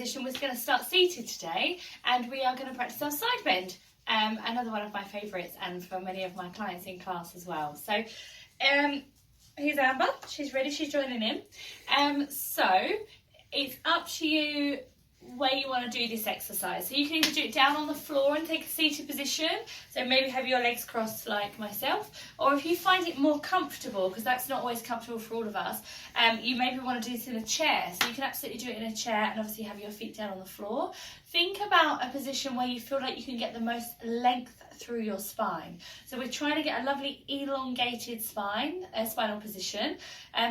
position. We're going to start seated today, and we are going to practice our side bend. Another one of my favourites, and for many of my clients in class as well. So here's Amber. She's ready. She's joining in. So it's up to you where you want to do this exercise. So you can either do it down on the floor and take a seated position, so maybe have your legs crossed like myself, or if you find it more comfortable, because that's not always comfortable for all of us, you maybe want to do this in a chair. So you can absolutely do it in a chair and obviously have your feet down on the floor. Think about a position where you feel like you can get the most length through your spine. So we're trying to get a lovely elongated spinal position.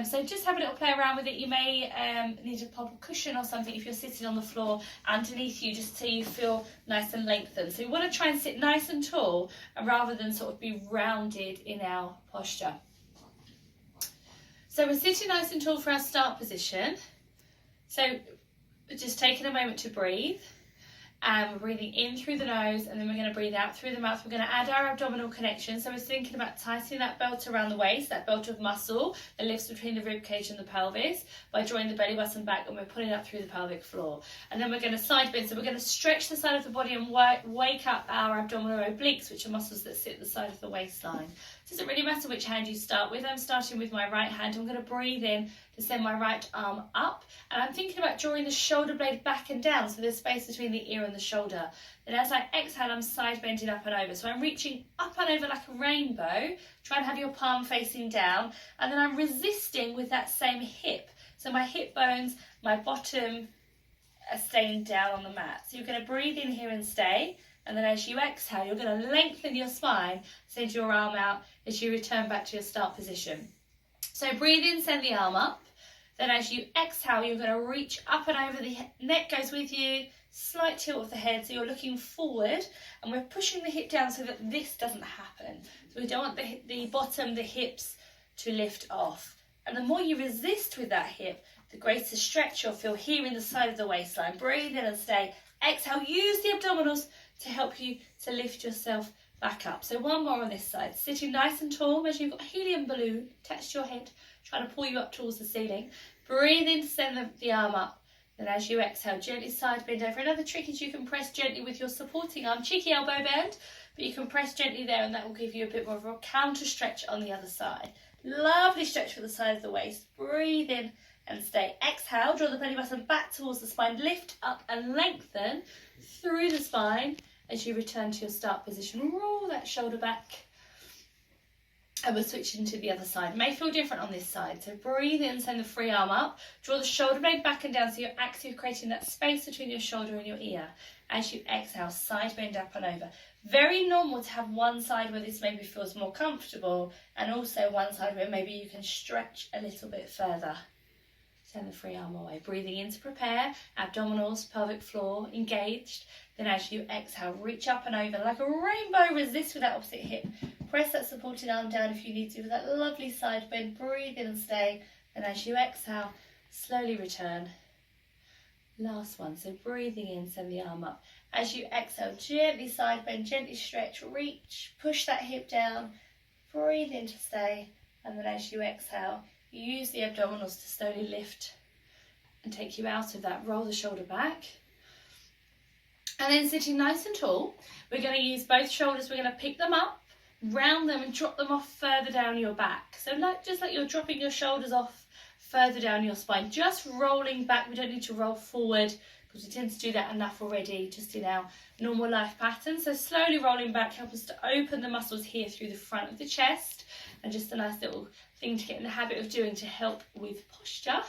So just have a little play around with it. You may need to pop a cushion or something if you're sitting on the floor underneath you, just so you feel nice and lengthened. So you want to try and sit nice and tall rather than sort of be rounded in our posture. So we're sitting nice and tall for our start position. So just taking a moment to breathe. And we're breathing in through the nose, and then we're going to breathe out through the mouth. We're going to add our abdominal connection. So we're thinking about tightening that belt around the waist, that belt of muscle that lives between the rib cage and the pelvis, by drawing the belly button back, and we're pulling up through the pelvic floor. And then we're going to side bend. So we're going to stretch the side of the body and wake up our abdominal obliques, which are muscles that sit at the side of the waistline. It doesn't really matter which hand you start with. I'm starting with my right hand. I'm going to breathe in to send my right arm up, and I'm thinking about drawing the shoulder blade back and down, so there's space between the ear and the shoulder. Then as I exhale, I'm side bending up and over. So I'm reaching up and over like a rainbow. Try and have your palm facing down, and then I'm resisting with that same hip. So my hip bones, my bottom are staying down on the mat. So you're going to breathe in here and stay, and then as you exhale, you're going to lengthen your spine, send your arm out as you return back to your start position. So breathe in, send the arm up. Then as you exhale, you're going to reach up and over, the neck goes with you, slight tilt of the head, so you're looking forward, and we're pushing the hip down so that this doesn't happen. So we don't want the bottom, the hips to lift off. And the more you resist with that hip, the greater stretch you'll feel here in the side of the waistline. Breathe in and stay. Exhale, use the abdominals to help you to lift yourself back up. So one more on this side, sitting nice and tall, as you've got a helium balloon attached to your head, trying to pull you up towards the ceiling. Breathe in to send the arm up. Then as you exhale, gently side bend over. Another trick is you can press gently with your supporting arm, cheeky elbow bend, but you can press gently there, and that will give you a bit more of a counter stretch on the other side. Lovely stretch for the side of the waist. Breathe in and stay. Exhale, draw the belly button back towards the spine, lift up and lengthen through the spine as you return to your start position. Roll that shoulder back. And we're switching to the other side. It may feel different on this side. So breathe in, send the free arm up. Draw the shoulder blade back and down, so you're actively creating that space between your shoulder and your ear. As you exhale, side bend up and over. Very normal to have one side where this maybe feels more comfortable, and also one side where maybe you can stretch a little bit further. Send the free arm away. Breathing in to prepare. Abdominals, pelvic floor engaged. Then as you exhale, reach up and over like a rainbow. Resist with that opposite hip. Press that supporting arm down if you need to with that lovely side bend. Breathe in and stay. And as you exhale, slowly return. Last one. So breathing in, send the arm up. As you exhale, gently side bend, gently stretch, reach, push that hip down. Breathe in to stay. And then as you exhale, use the abdominals to slowly lift and take you out of that. Roll the shoulder back. And then sitting nice and tall, we're going to use both shoulders. We're going to pick them up, round them and drop them off further down your back. So just like you're dropping your shoulders off further down your spine, just rolling back. We don't need to roll forward because we tend to do that enough already just in our normal life pattern. So slowly rolling back, help us to open the muscles here through the front of the chest, and just a nice little thing to get in the habit of doing to help with posture.